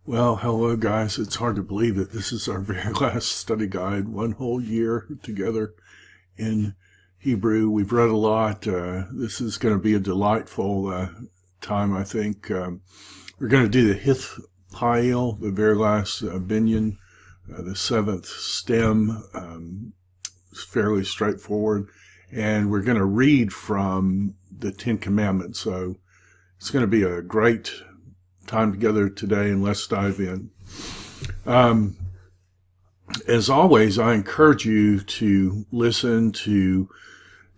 Well, hello guys. It's hard to believe that this is our very last study guide, one whole year together in Hebrew. We've read a lot. This is going to be a delightful time, I think. We're going to do the Hith Pa'il, the very last binyan, the seventh stem. It's fairly straightforward. And we're going to read from the Ten Commandments. So it's going to be a great time together today, and let's dive in. As always, I encourage you to listen to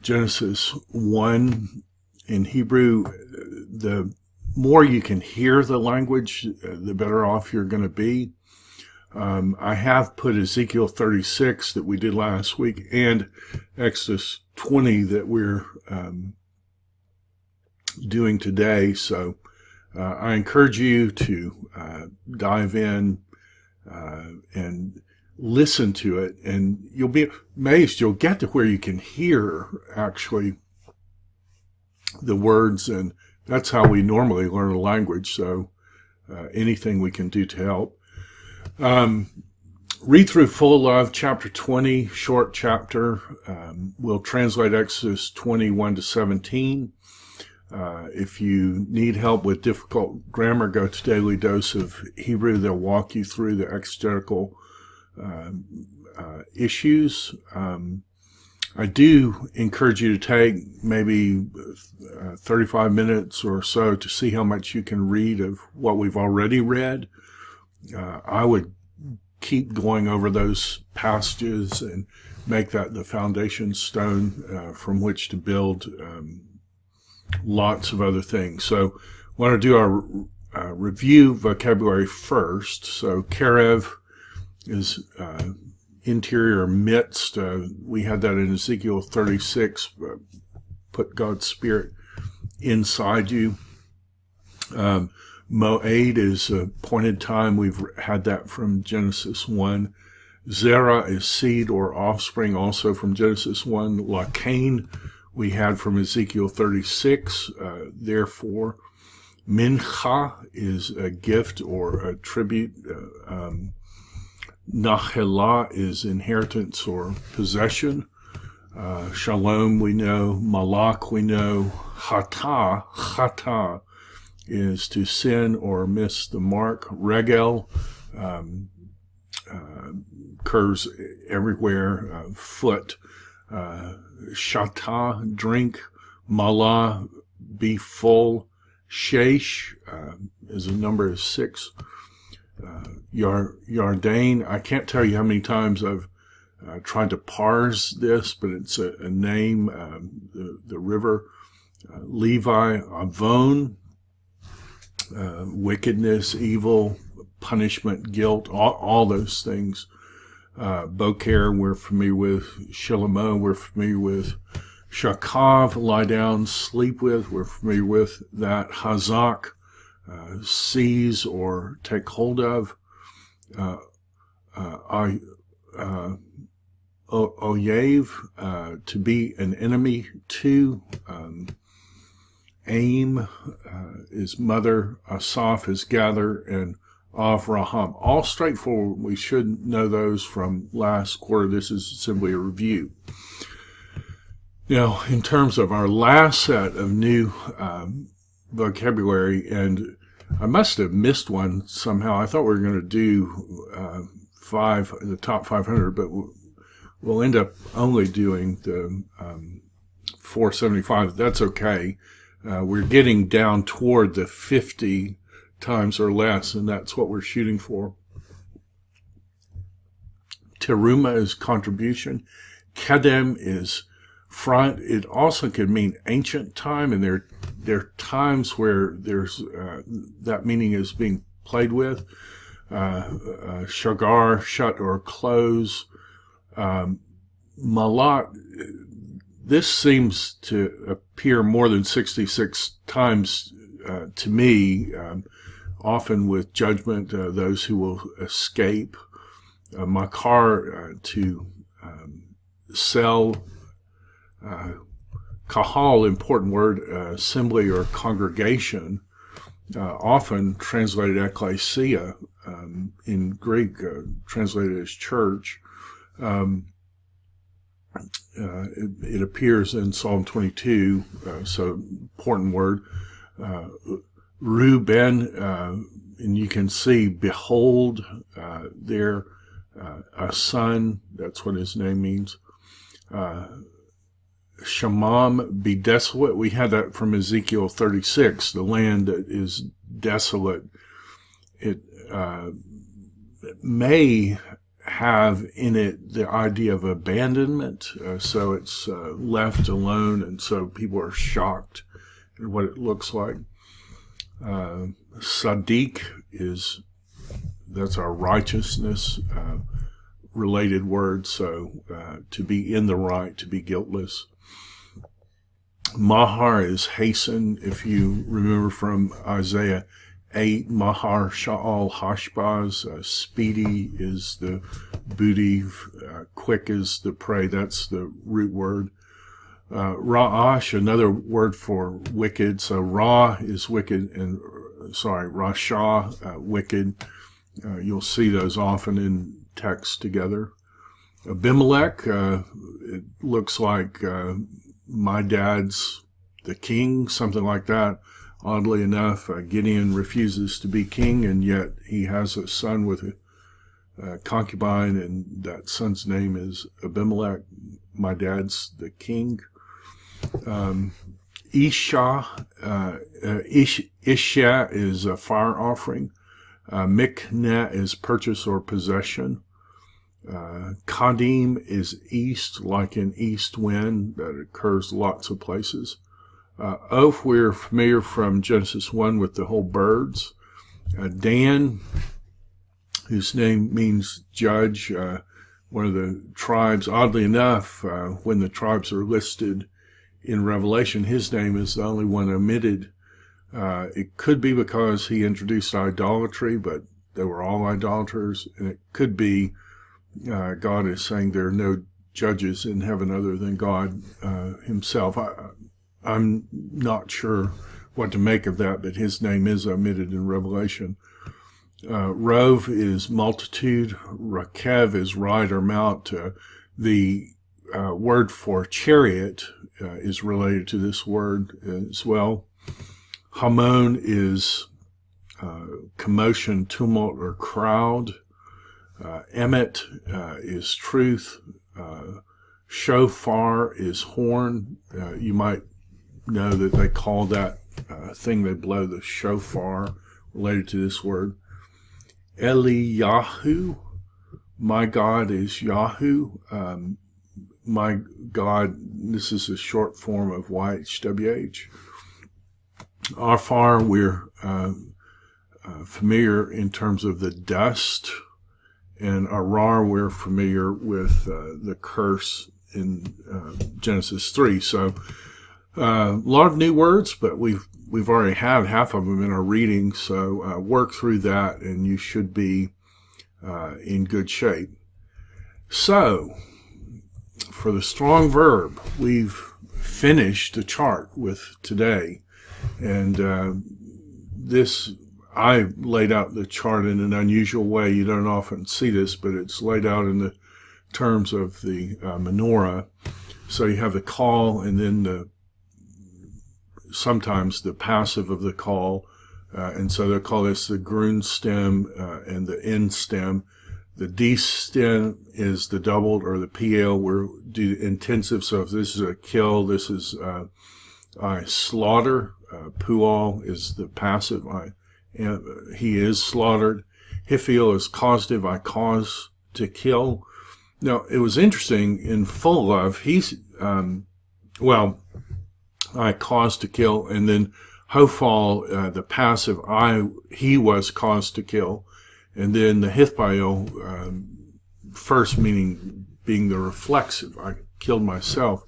Genesis 1 in Hebrew. The more you can hear the language, the better off you're going to be. I have put Ezekiel 36 that we did last week and Exodus 20 that we're doing today. So I encourage you to dive in and listen to it, and you'll be amazed. You'll get to where you can hear actually the words, and that's how we normally learn a language. So anything we can do to help. Read through Full of Love, chapter 20, short chapter. We'll translate Exodus 21 to 17. If you need help with difficult grammar, go to Daily Dose of Hebrew. They'll walk you through the exegetical issues. I do encourage you to take maybe 35 minutes or so to see how much you can read of what we've already read. I would keep going over those passages and make that the foundation stone from which to build lots of other things. So I want to do our review vocabulary first. So Karev is interior midst. We had that in Ezekiel 36. Put God's Spirit inside you. Moed is appointed time. We've had that from Genesis 1. Zerah is seed or offspring, also from Genesis 1. Lakain we had from Ezekiel 36. Therefore, mincha is a gift or a tribute. Nachelah is inheritance or possession. Shalom we know. Malak we know. Chata is to sin or miss the mark. Regel occurs everywhere. Foot. Shata, drink. Mala, be full. Shesh is a number of 6. Yardain, I can't tell you how many times I've tried to parse this, but it's a name, the river. Levi, Avon, wickedness, evil, punishment, guilt, all those things. Boker, we're familiar with. Shilamo, we're familiar with. Shakav, lie down, sleep with, we're familiar with that. Hazak, seize or take hold of. Oyev, to be an enemy to. Aim is mother. Asaph is gather, and Avraham. All straightforward. We should know those from last quarter. This is simply a review. Now, in terms of our last set of new vocabulary, and I must have missed one somehow. I thought we were going to do the top 500, but we'll end up only doing the 475. That's okay. We're getting down toward the 50 times or less, and that's what we're shooting for. Teruma is contribution. Kedem is front. It also could mean ancient time, and there are times where there's that meaning is being played with. Shagar, shut or close. Malat, this seems to appear more than 66 times to me, often with judgment, those who will escape. Makar, to sell. Kahal, important word, assembly or congregation, often translated ecclesia. in Greek, translated as church. It appears in Psalm 22, so important word. Reuben, and you can see, behold, there, a son, that's what his name means. Shamam, be desolate. We had that from Ezekiel 36, the land that is desolate. It may have in it the idea of abandonment, so it's left alone, and so people are shocked at what it looks like. Sadiq that's our righteousness related word, so to be in the right, to be guiltless. Mahar is hasten. If you remember from Isaiah 8, Mahar Sha'al Hashbaz, speedy is the booty, quick is the prey. That's the root word. Ra'ash, another word for wicked. So Ra is wicked, and Rasha, wicked. You'll see those often in text together. Abimelech, it looks like my dad's the king, something like that. Oddly enough, Gideon refuses to be king, and yet he has a son with a concubine, and that son's name is Abimelech. My dad's the king. Isha is a fire offering. Mikneh is purchase or possession. Kadim is east, like an east wind that occurs lots of places. Oph, we're familiar from Genesis 1 with the whole birds. Dan, whose name means judge, one of the tribes. Oddly enough, when the tribes are listed in Revelation, his name is the only one omitted. It could be because he introduced idolatry, but they were all idolaters, and it could be God is saying there are no judges in heaven other than God himself. I'm not sure what to make of that, but his name is omitted in Revelation. Rov is multitude. Rakev is ride or mount. The word for chariot is related to this word as well. Hamon is commotion, tumult, or crowd. Emet is truth. Shofar is horn. You might know that they call that thing they blow the shofar, related to this word. Eliyahu, my God is Yahoo. My God, this is a short form of YHWH. Arfar, we're familiar in terms of the dust, and Arar, we're familiar with the curse in Genesis 3. So a lot of new words, but we've already had half of them in our reading, so work through that and you should be in good shape. So, for the strong verb, we've finished the chart with today, and I laid out the chart in an unusual way. You don't often see this, but it's laid out in the terms of the menorah. So you have the call, and then sometimes the passive of the call, and so they'll call this the grun stem and the end stem. The D stem is the doubled, or the PL, where do intensive. So if this is a kill, this is I slaughter. Pual is the passive. He is slaughtered. Hiphil is causative. I cause to kill. Now, it was interesting in full love. He's, I caused to kill. And then Hophal, the passive, he was caused to kill. And then the Hithbael, first meaning being the reflexive. I killed myself.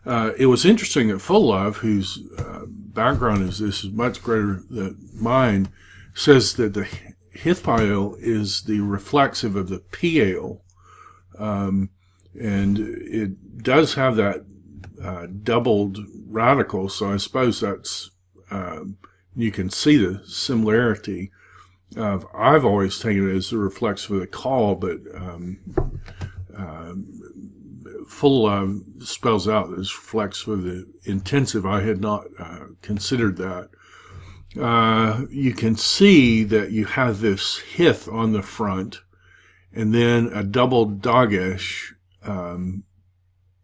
It was interesting that full love, whose background is much greater than mine, says that the Hithbael is the reflexive of the Piel. And it does have that doubled radical, so I suppose that's, you can see the similarity. I've always taken it as the reflexive of the call, but full spells out as reflexive of the intensive. I had not considered that. You can see that you have this hith on the front, and then a double dagesh in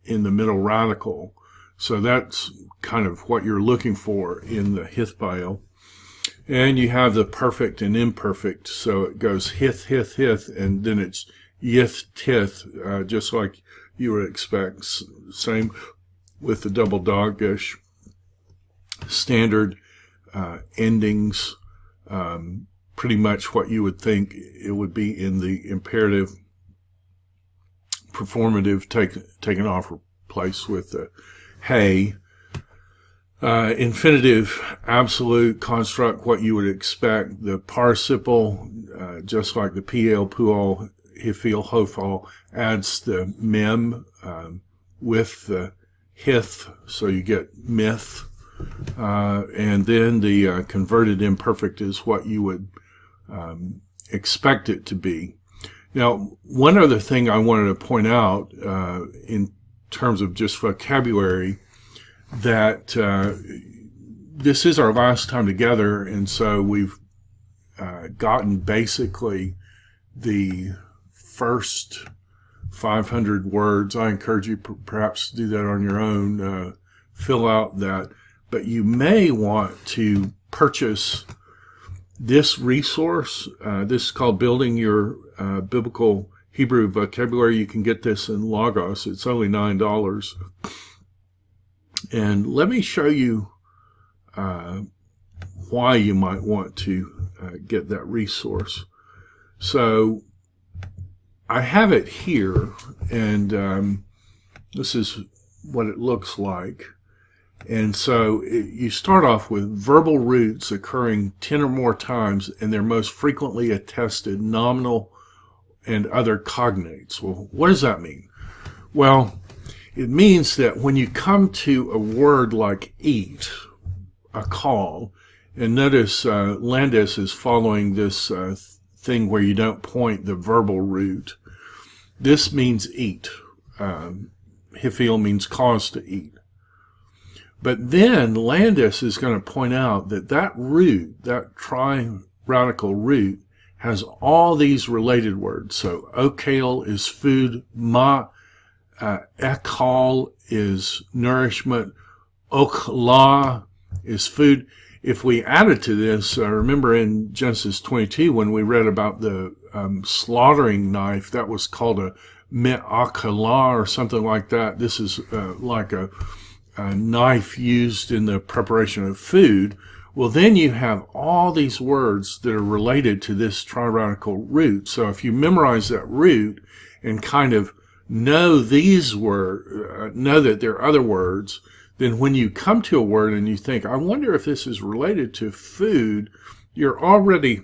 the middle radical. So that's kind of what you're looking for in the hith bio. And you have the perfect and imperfect, so it goes hith, hith, hith, and then it's yith, tith, just like you would expect. Same with the double dagesh. Standard endings, pretty much what you would think it would be in the imperative, performative, taken off place with the hey. Infinitive, absolute construct, what you would expect. The participle, just like the PL, pual, hifil, hofal, adds the mem with the hith, so you get myth. And then the converted imperfect is what you would expect it to be. Now, one other thing I wanted to point out in terms of just vocabulary, that this is our last time together, and so we've gotten basically the first 500 words. I encourage you perhaps to do that on your own, fill out that, but you may want to purchase this resource. This is called Building Your Biblical Hebrew Vocabulary. You can get this in Logos. It's only $9. And let me show you why you might want to get that resource. So I have it here, and this is what it looks like. And so you start off with verbal roots occurring 10 or more times, and they're most frequently attested nominal and other cognates. Well, what does that mean? Well, it means that when you come to a word like eat, a call, and notice Landis is following this thing where you don't point the verbal root. This means eat. Hifil means cause to eat. But then Landis is going to point out that that root, that tri-radical root, has all these related words. So okale is food, ekal is nourishment, okla is food. If we added to this, remember in Genesis 22 when we read about the slaughtering knife, that was called a me'akala or something like that. This is like a knife used in the preparation of food. Well, then you have all these words that are related to this tri-radical root. So if you memorize that root and kind of know these words, know that there are other words, then when you come to a word and you think, I wonder if this is related to food, you're already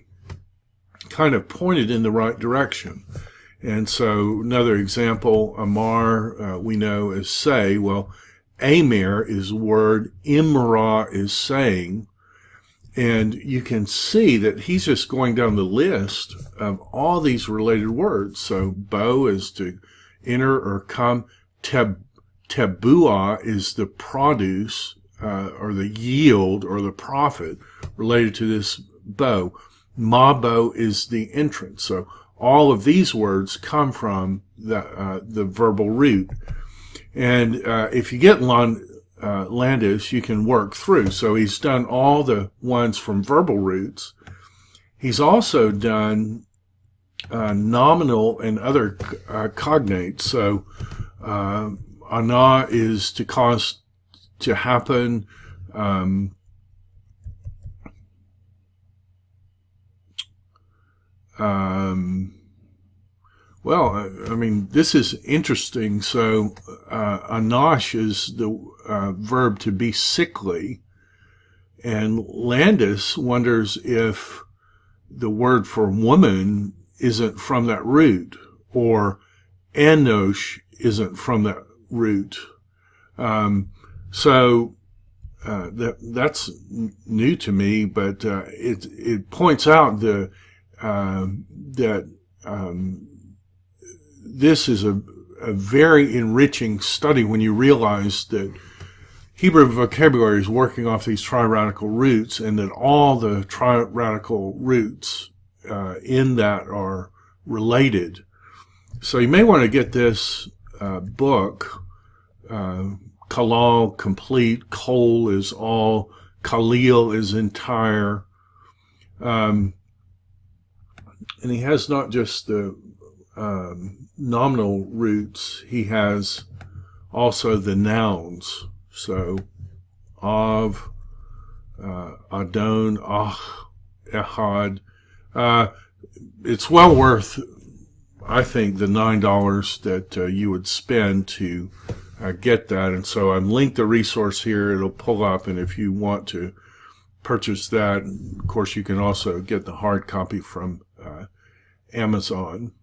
kind of pointed in the right direction. And so another example, Amar, we know as say. Well, Amir is word, Imra is saying, and you can see that he's just going down the list of all these related words. So bo is to enter or come, tebuah is the produce or the yield or the profit related to this bo. Mabo is the entrance. So all of these words come from the verbal root. And if you get Landis, you can work through. So he's done all the ones from verbal roots. He's also done nominal and other cognates. So ana is to cause to happen. Well, I mean, this is interesting. So, anash is the verb to be sickly. And Landis wonders if the word for woman isn't from that root, or enosh isn't from that root. That's new to me, but it points out the that this is a very enriching study when you realize that Hebrew vocabulary is working off these triradical roots, and that all the triradical roots in that are related. So you may want to get this book, Kalal complete, Kol is all, Khalil is entire. And he has not just the nominal roots, he has also the nouns. So, Av, Adon, Ach, Ehad. It's well worth, I think, the $9 that you would spend to get that. And so I've linked the resource here. It'll pull up, and if you want to purchase that, of course, you can also get the hard copy from Amazon.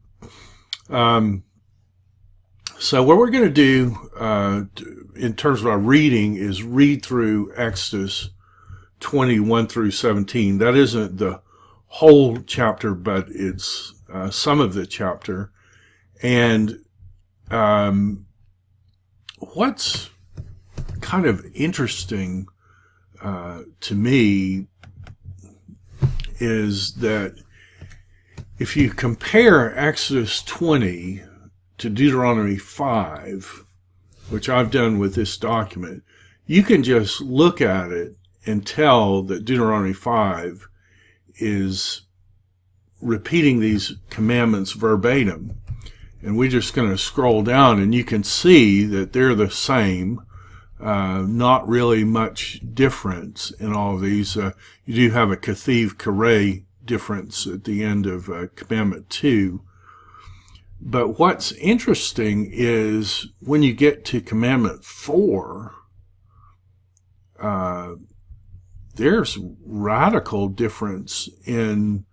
So what we're going to do in terms of our reading is read through Exodus 21 through 17. That isn't the whole chapter, but it's some of the chapter. And what's kind of interesting to me is that if you compare Exodus 20 to Deuteronomy 5, which I've done with this document, you can just look at it and tell that Deuteronomy 5 is repeating these commandments verbatim. And we're just going to scroll down, and you can see that they're the same, not really much difference in all of these. You do have a Kathiv Kareh difference at the end of Commandment 2. But what's interesting is when you get to Commandment 4, there's radical difference in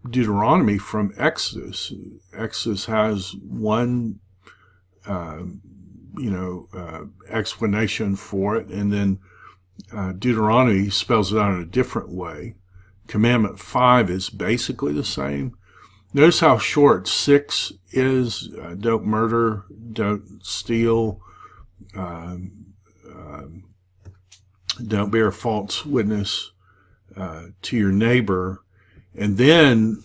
Deuteronomy from Exodus. Exodus has one, explanation for it, and then Deuteronomy spells it out in a different way. Commandment 5 is basically the same. Notice how short 6 is. Don't murder, don't steal, don't bear false witness to your neighbor. And then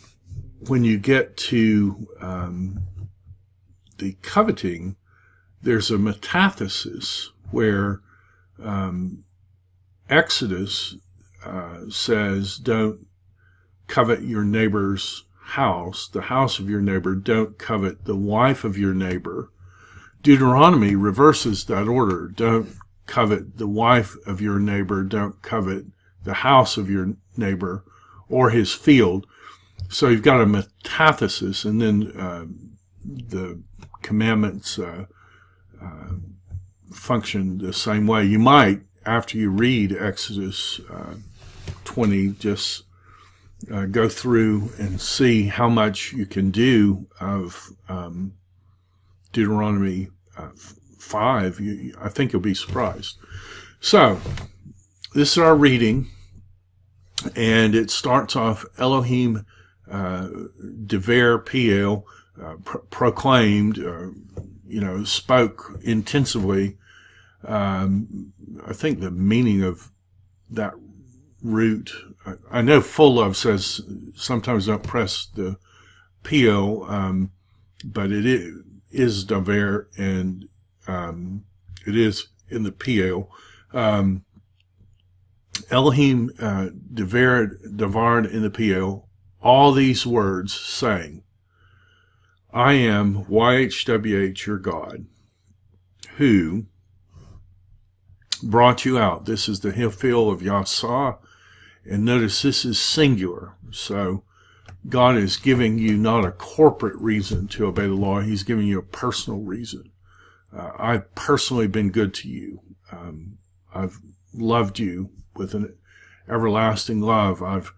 when you get to the coveting, there's a metathesis where Exodus says, don't covet your neighbor's house, the house of your neighbor. Don't covet the wife of your neighbor. Deuteronomy reverses that order. Don't covet the wife of your neighbor. Don't covet the house of your neighbor or his field. So you've got a metathesis, and then the commandments function the same way. You might, after you read Exodus 20, just go through and see how much you can do of Deuteronomy 5. I think you'll be surprised. So, this is our reading, and it starts off, Elohim Dever Piel, proclaimed, spoke intensively. I think the meaning of that root, I know Full Love says sometimes don't press the Piel, but it is Daver, and it is in the Piel. Elohim Devard in the Piel, all these words saying, I am YHWH, your God, who brought you out. This is the Hifil of Yasah. And notice this is singular. So God is giving you not a corporate reason to obey the law. He's giving you a personal reason. I've personally been good to you. I've loved you with an everlasting love. I've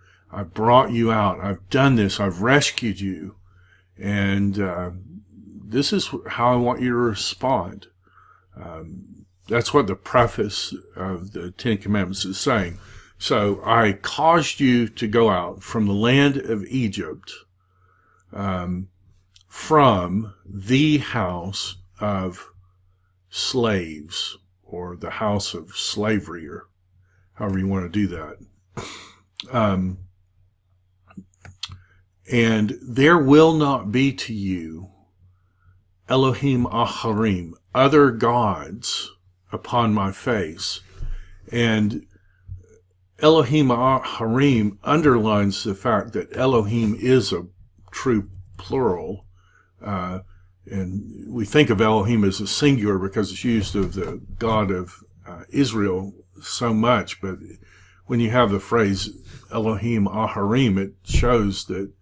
brought you out. I've done this. I've rescued you. And this is how I want you to respond. That's what the preface of the Ten Commandments is saying. So I caused you to go out from the land of Egypt, from the house of slaves, or the house of slavery, or however you want to do that. And there will not be to you Elohim Acharim, other gods upon my face. And Elohim Acharim underlines the fact that Elohim is a true plural. And we think of Elohim as a singular because it's used of the God of Israel so much. But when you have the phrase Elohim Aharim, it shows that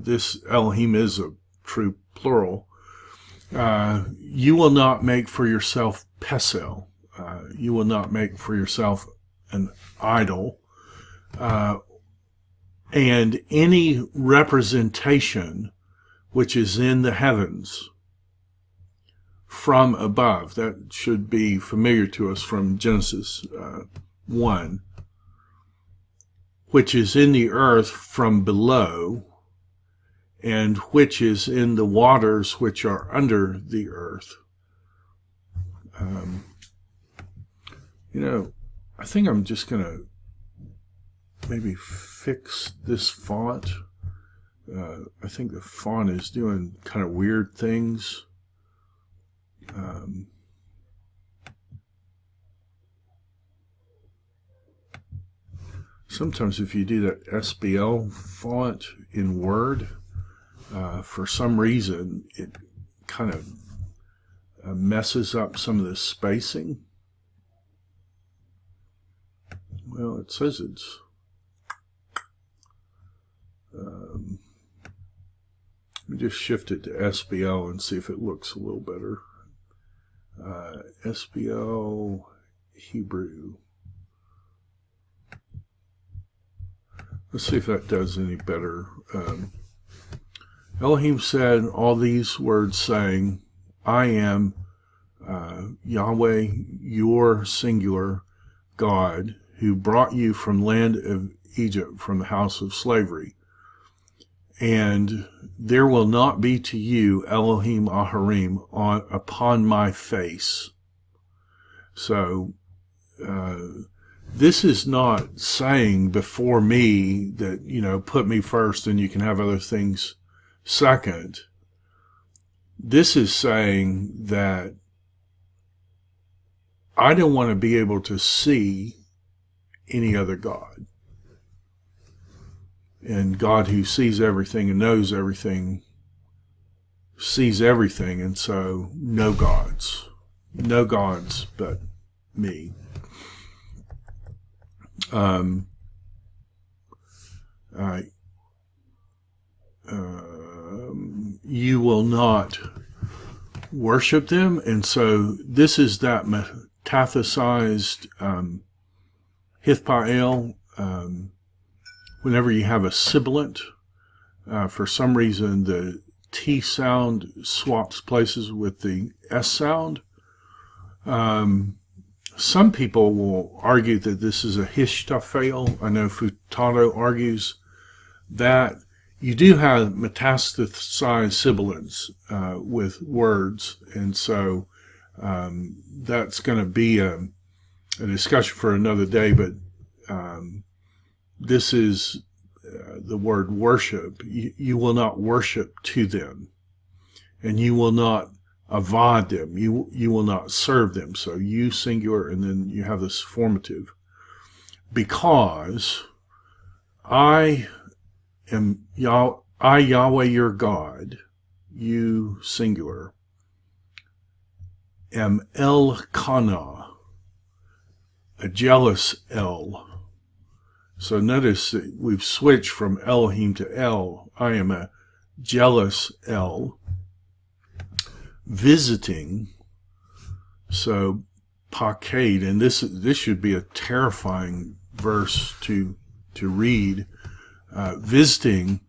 this Elohim is a true plural. You will not make for yourself pesel. You will not make for yourself an idol. And any representation which is in the heavens from above. That should be familiar to us from Genesis 1. Which is in the earth from below, and which is in the waters which are under the earth. I think I'm just going to maybe fix this font. I think the font is doing kind of weird things. Sometimes if you do that SBL font in Word, for some reason it kind of messes up some of the spacing. Well, it says it's let me just shift it to SBL and see if it looks a little better. SBL Hebrew. Let's see if that does any better. Elohim said all these words, saying, I am Yahweh, your singular God, who brought you from land of Egypt, from the house of slavery. And there will not be to you Elohim Aharim upon my face. So this is not saying before me that, put me first and you can have other things second. This is saying that I don't want to be able to see any other God. And God, who sees everything and knows everything, sees everything, and so no gods but me. You will not worship them, and so this is that metaphysized Hithpael. Whenever you have a sibilant, for some reason the T sound swaps places with the S sound. Some people will argue that this is a Hishtafel. I know Futato argues that you do have metastasized sibilants with words, and so that's going to be a discussion for another day, but this is the word worship. You will not worship to them, and you will not avad them. You will not serve them. So you singular, and then you have this formative. Because I am Yahweh your God, you singular, am El-Kana, a jealous El. So notice that we've switched from Elohim to El. I am a jealous El, visiting. So Pakade, and this should be a terrifying verse to read. Visiting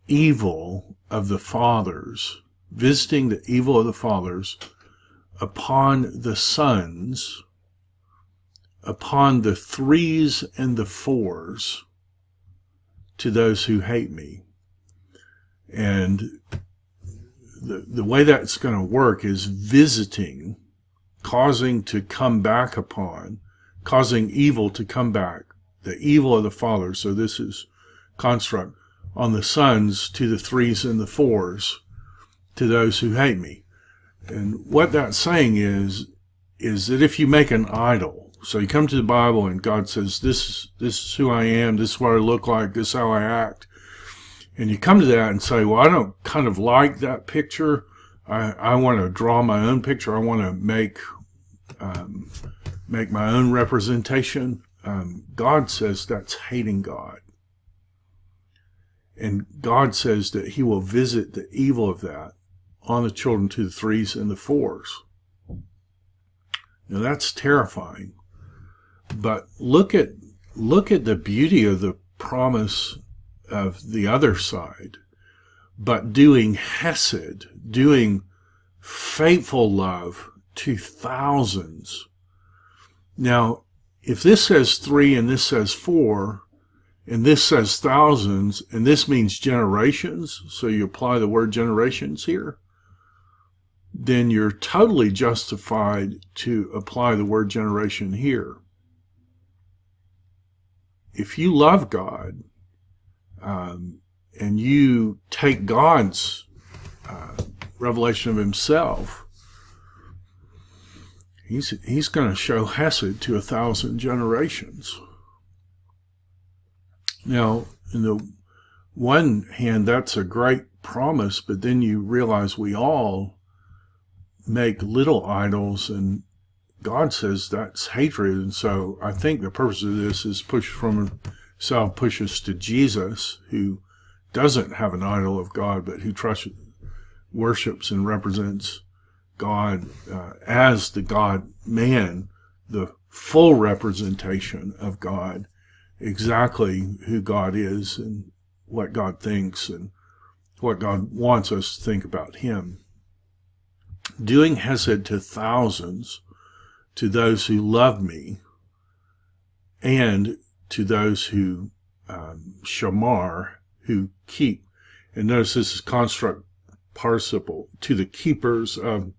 evil of the fathers, visiting the evil of the fathers upon the sons upon the threes and the fours to those who hate me. And the way that's going to work is visiting, causing to come back upon, causing evil to come back, the evil of the father. So this is construct on the sons to the threes and the fours to those who hate me. And what that's saying is that if you make an idol, so you come to the Bible and God says, this is who I am, this is what I look like, this is how I act. And you come to that and say, well, I don't kind of like that picture. I want to draw my own picture. I want to make my own representation. God says that's hating God. And God says that he will visit the evil of that on the children to the threes and the fours. Now that's terrifying. But look at the beauty of the promise of the other side. But doing hesed, doing faithful love to thousands. Now, if this says 3 and this says 4, and this says thousands, and this means generations, so you apply the word generations here, then you're totally justified to apply the word generation here. If you love God, and you take God's revelation of himself, he's going to show hesed to 1,000 generations. Now, in the one hand, that's a great promise, but then you realize we all make little idols, and God says that's hatred. And so I think the purpose of this is push us to Jesus, who doesn't have an idol of God, but who worships and represents God as the God-man, the full representation of God, exactly who God is and what God thinks and what God wants us to think about him. Doing hesed to thousands, to those who love me, and to those who shamar, who keep. And notice this is construct participle, to the keepers of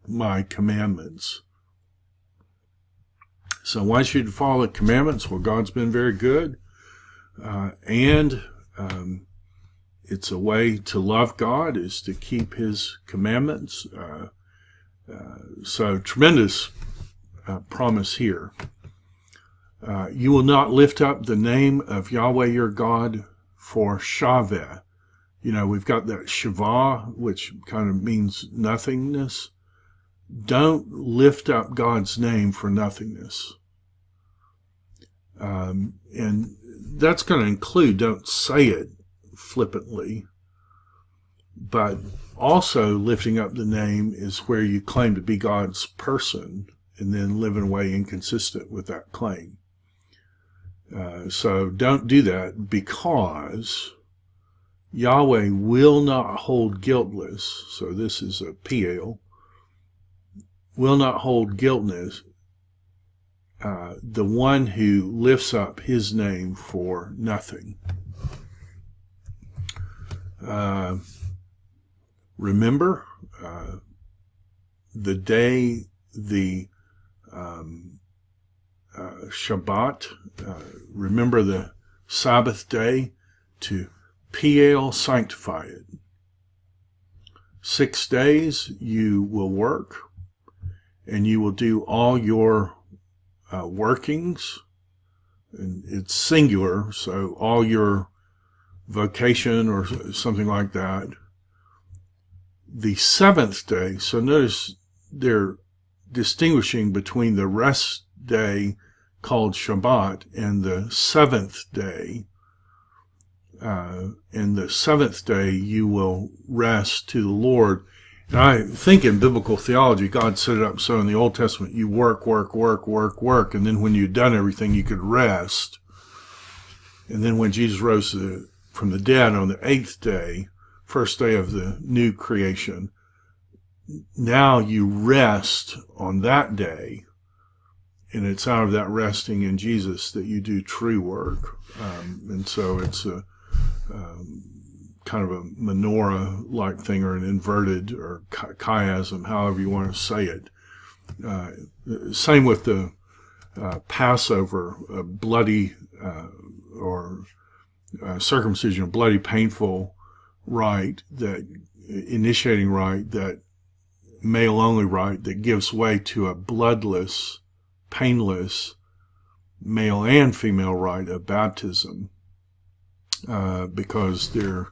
my commandments. So why should you follow the commandments? Well, God's been very good. And it's a way to love God is to keep his commandments. So tremendous promise here. You will not lift up the name of Yahweh your God for Shaveh. You know, we've got that Shavah, which kind of means nothingness. Don't lift up God's name for nothingness. And that's going to include, don't say it flippantly, but also lifting up the name is where you claim to be God's person and then live in a way inconsistent with that claim. So don't do that, because Yahweh will not hold guiltless. So this is a Piel. Will not hold guiltless the one who lifts up his name for nothing. Remember the day, the Shabbat, remember the Sabbath day, to Piel, sanctify it. 6 days you will work, and you will do all your workings, and it's singular, so all your vocation or something like that. The 7th day, so notice they're distinguishing between the rest day called Shabbat and the 7th day. And the 7th day you will rest to the Lord. And I think in biblical theology, God set it up so in the Old Testament you work, and then when you'd done everything, you could rest. And then when Jesus rose from the dead on the 8th day, first day of the new creation, now you rest on that day, and it's out of that resting in Jesus that you do true work. And so it's a kind of a menorah-like thing, or an inverted or chiasm, however you want to say it. Same with the Passover, bloody or circumcision, a bloody, painful rite, that initiating rite, that male-only rite that gives way to a bloodless, painless, male and female rite of baptism, because they're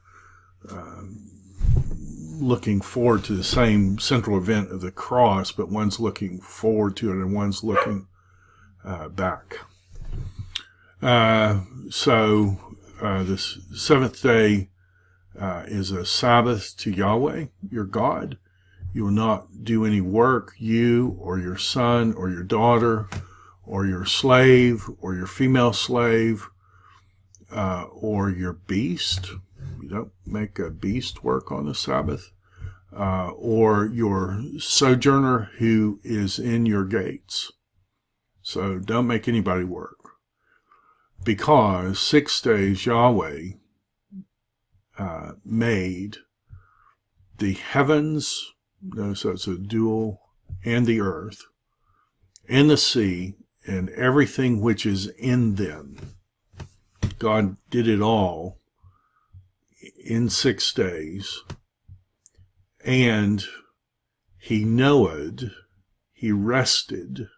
looking forward to the same central event of the cross, but one's looking forward to it and one's looking back. So this seventh day is a Sabbath to Yahweh, your God. You will not do any work, you or your son or your daughter or your slave or your female slave or your beast. You don't make a beast work on the Sabbath. Or your sojourner who is in your gates. So don't make anybody work. Because 6 days Yahweh made the heavens, notice that's a dual, and the earth, and the sea, and everything which is in them. God did it all in 6 days. And he knowed, he rested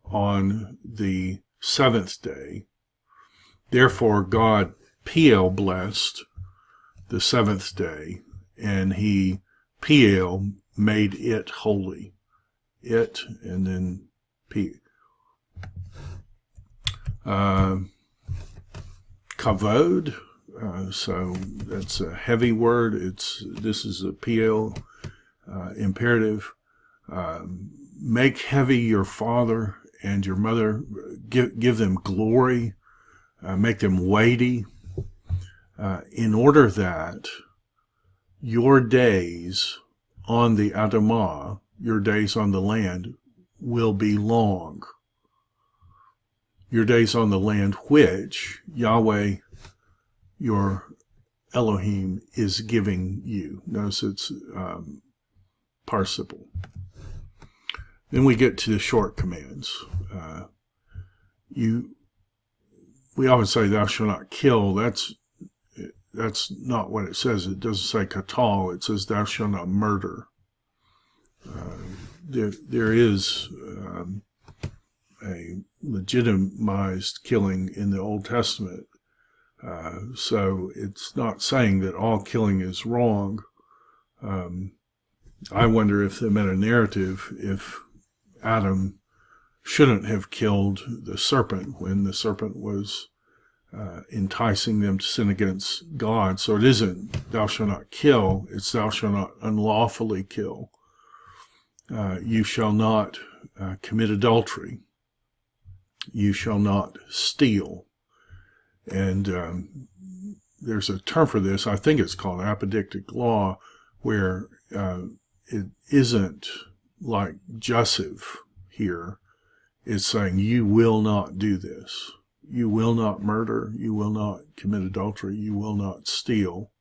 on the seventh day. Therefore, God PL blessed the seventh day, and he PL made it holy. It, and then P. Kavod. So that's a heavy word. This is a PL imperative. Make heavy your father and your mother. Give them glory. Make them weighty. In order that your days on the Adamah, your days on the land, will be long. Your days on the land which Yahweh, your Elohim, is giving you. Notice it's participle. Then we get to the short commands. We often say, "Thou shalt not kill." That's not what it says. It doesn't say katal. It says, "Thou shalt not murder." There is a legitimized killing in the Old Testament. So it's not saying that all killing is wrong. I wonder if the meta-narrative, if Adam shouldn't have killed the serpent when the serpent was enticing them to sin against God. So it isn't "thou shalt not kill," it's "thou shalt not unlawfully kill." You shall not commit adultery. You shall not steal. And there's a term for this. I think it's called apodictic law, where it isn't like Joseph here. It's saying you will not do this. You will not murder. You will not commit adultery. You will not steal.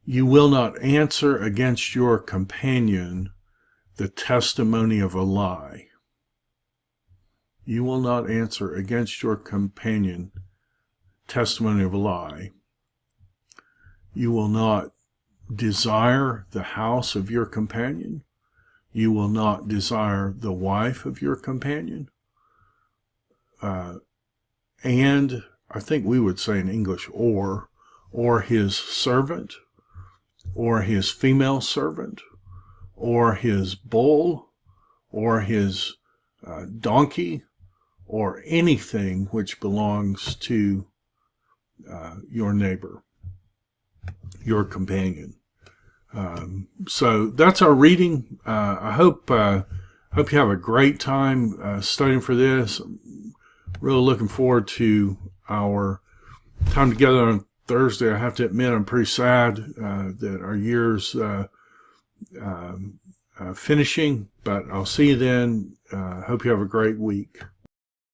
You will not answer against your companion the testimony of a lie. You will not answer against your companion testimony of a lie. You will not desire the house of your companion. You will not desire the wife of your companion. And I think we would say in English, or his servant, or his female servant, or his bull, or his donkey, or anything which belongs to your neighbor, your companion. So that's our reading. I hope you have a great time studying for this. I'm really looking forward to our time together on Thursday. I have to admit, I'm pretty sad that our year's finishing, but I'll see you then. Hope you have a great week.